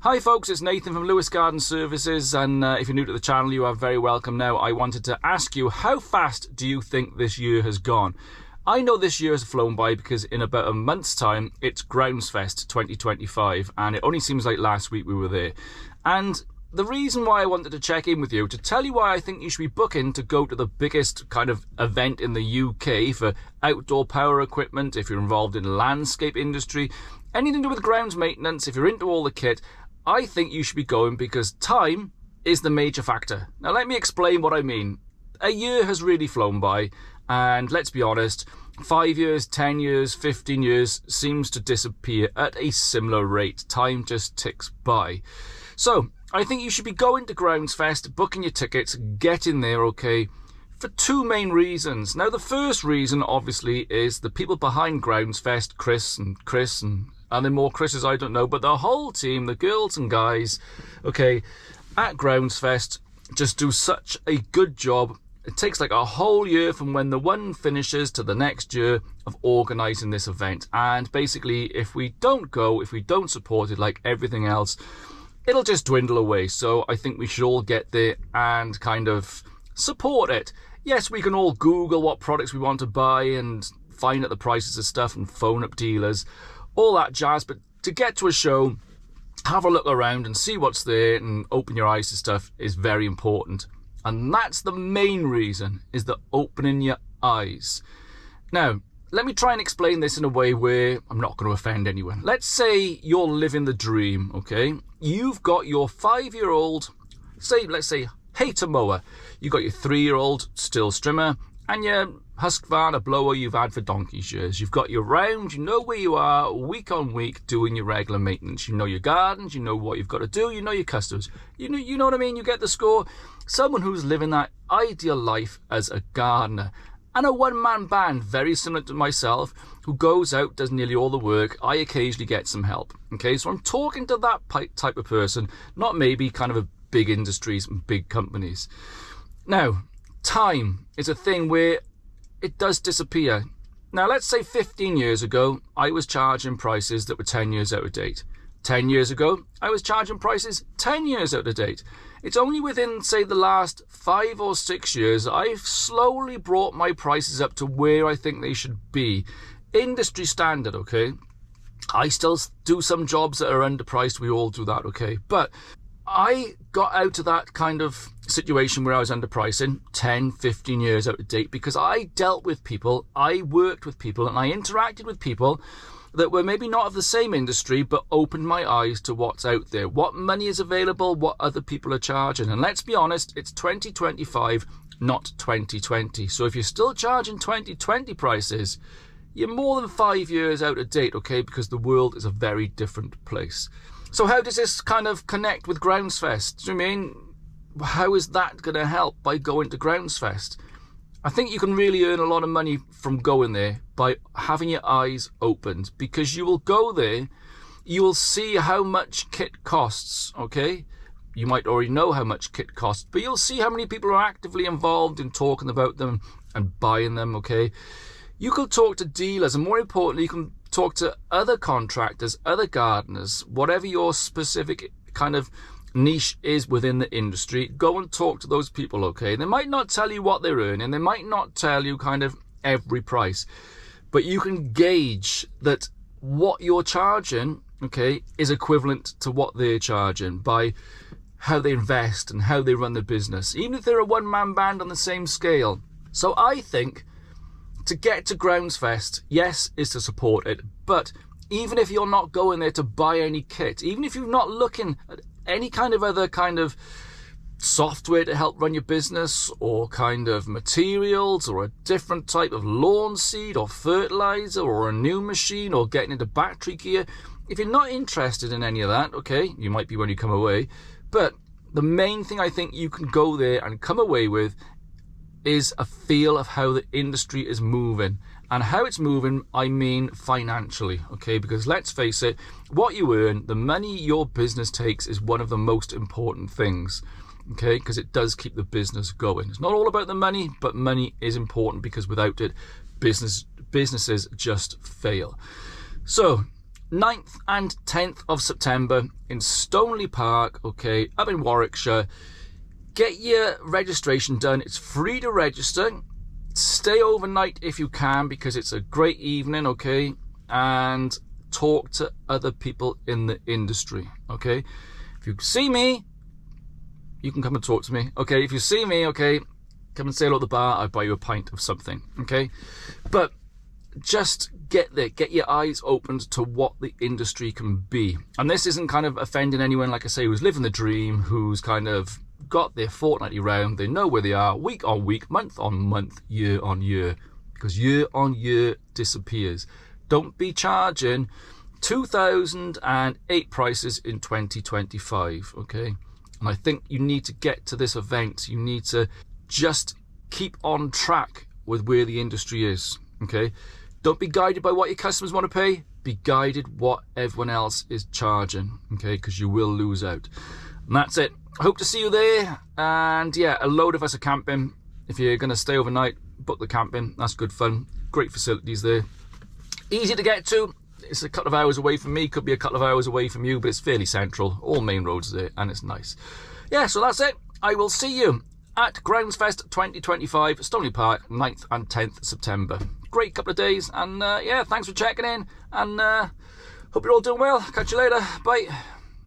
Hi folks, it's Nathan from Lewis Garden Services, and if you're new to the channel, you are very welcome. Now, I wanted to ask you, how fast do you think this year has gone? I know this year has flown by because in about a month's time, it's Groundsfest 2025, and it only seems like last week we were there. And the reason why I wanted to check in with you, to tell you why I think you should be booking to go to the biggest kind of event in the UK for outdoor power equipment, if you're involved in the landscape industry, anything to do with grounds maintenance, if you're into all the kit, I think you should be going because time is the major factor. Now let me explain what I mean. A year has really flown by, and let's be honest, 5 years, 10 years, 15 years seems to disappear at a similar rate. Time just ticks by. So I think you should be going to Groundsfest, booking your tickets, get in there, okay, for two main reasons. Now the first reason obviously is the people behind Groundsfest, Chris and then more Chris's, I don't know, but the whole team, the girls and guys, okay, at Groundsfest just do such a good job. It takes like a whole year from when the one finishes to the next year of organising this event. And basically, if we don't go, if we don't support it like everything else, it'll just dwindle away. So I think we should all get there and kind of support it. Yes, we can all Google what products we want to buy and find out the prices of stuff and phone up dealers, all that jazz, but to get to a show, have a look around and see what's there and open your eyes to stuff is very important. And that's the main reason, is the opening your eyes. Now, let me try and explain this in a way where I'm not going to offend anyone. Let's say you're living the dream, okay? You've got your 5-year-old, let's say, hater mower. You've got your 3-year-old still strimmer, and your Husqvarna, a blower you've had for donkey's years. You've got your round, you know where you are week on week doing your regular maintenance. You know your gardens, you know what you've got to do, you know your customers. You know what I mean? You get the score. Someone who's living that ideal life as a gardener. And a one-man band, very similar to myself, who goes out, does nearly all the work. I occasionally get some help. Okay, so I'm talking to that type of person, not maybe kind of a big industries and big companies. Now, time is a thing where it does disappear. Now, let's say 15 years ago, I was charging prices that were 10 years out of date. 10 years ago, I was charging prices 10 years out of date. It's only within, say, the last 5 or 6 years, I've slowly brought my prices up to where I think they should be. Industry standard, okay? I still do some jobs that are underpriced. We all do that, okay? But I got out of that kind of situation where I was underpricing 10, 15 years out of date because I dealt with people, I worked with people, and I interacted with people that were maybe not of the same industry but opened my eyes to what's out there, what money is available, what other people are charging. And let's be honest, it's 2025, not 2020. So if you're still charging 2020 prices, you're more than 5 years out of date, okay, because the world is a very different place. So how does this kind of connect with Groundsfest? Do you mean, how is that going to help by going to Groundsfest? I think you can really earn a lot of money from going there by having your eyes opened, because you will go there, you will see how much kit costs, okay? You might already know how much kit costs, but you'll see how many people are actively involved in talking about them and buying them, okay? You could talk to dealers, and more importantly, you can talk to other contractors, other gardeners, whatever your specific kind of niche is within the industry. Go and talk to those people, okay? They might not tell you what they're earning, they might not tell you kind of every price, but you can gauge that what you're charging, okay, is equivalent to what they're charging by how they invest and how they run their business, even if they're a one-man band on the same scale. So I think to get to Groundsfest, yes, is to support it, but even if you're not going there to buy any kit, even if you're not looking at any kind of other kind of software to help run your business, or kind of materials, or a different type of lawn seed or fertilizer, or a new machine, or getting into battery gear, if you're not interested in any of that, okay, you might be when you come away, but the main thing I think you can go there and come away with is a feel of how the industry is moving. And how it's moving, I mean financially, okay? Because let's face it, what you earn, the money your business takes is one of the most important things, okay? Because it does keep the business going. It's not all about the money, but money is important, because without it, businesses just fail. So 9th and 10th of September in Stoneleigh Park, okay, up in Warwickshire. Get your registration done. It's free to register. Stay overnight if you can, because it's a great evening, okay, and talk to other people in the industry, okay. If you see me, you can come and talk to me, okay. If you see me, okay, come and say hello at the bar. I'll buy you a pint of something, okay. But just get there, get your eyes opened to what the industry can be. And this isn't kind of offending anyone, like I say, who's living the dream, who's kind of got their fortnightly round. They know where they are week on week, month on month, year on year, because year on year disappears. Don't be charging 2008 prices in 2025, okay. And I think you need to get to this event. You need to just keep on track with where the industry is, okay. Don't be guided by what your customers want to pay. Be guided what everyone else is charging, okay, because you will lose out. And that's it. I hope to see you there. And yeah, a load of us are camping. If you're going to stay overnight, book the camping. That's good fun. Great facilities there. Easy to get to. It's a couple of hours away from me. Could be a couple of hours away from you, but it's fairly central. All main roads there, and it's nice. Yeah, so that's it. I will see you at Groundsfest 2025, Stoneleigh Park, 9th and 10th September. Great couple of days, and yeah, thanks for checking in, and hope you're all doing well. Catch you later. Bye.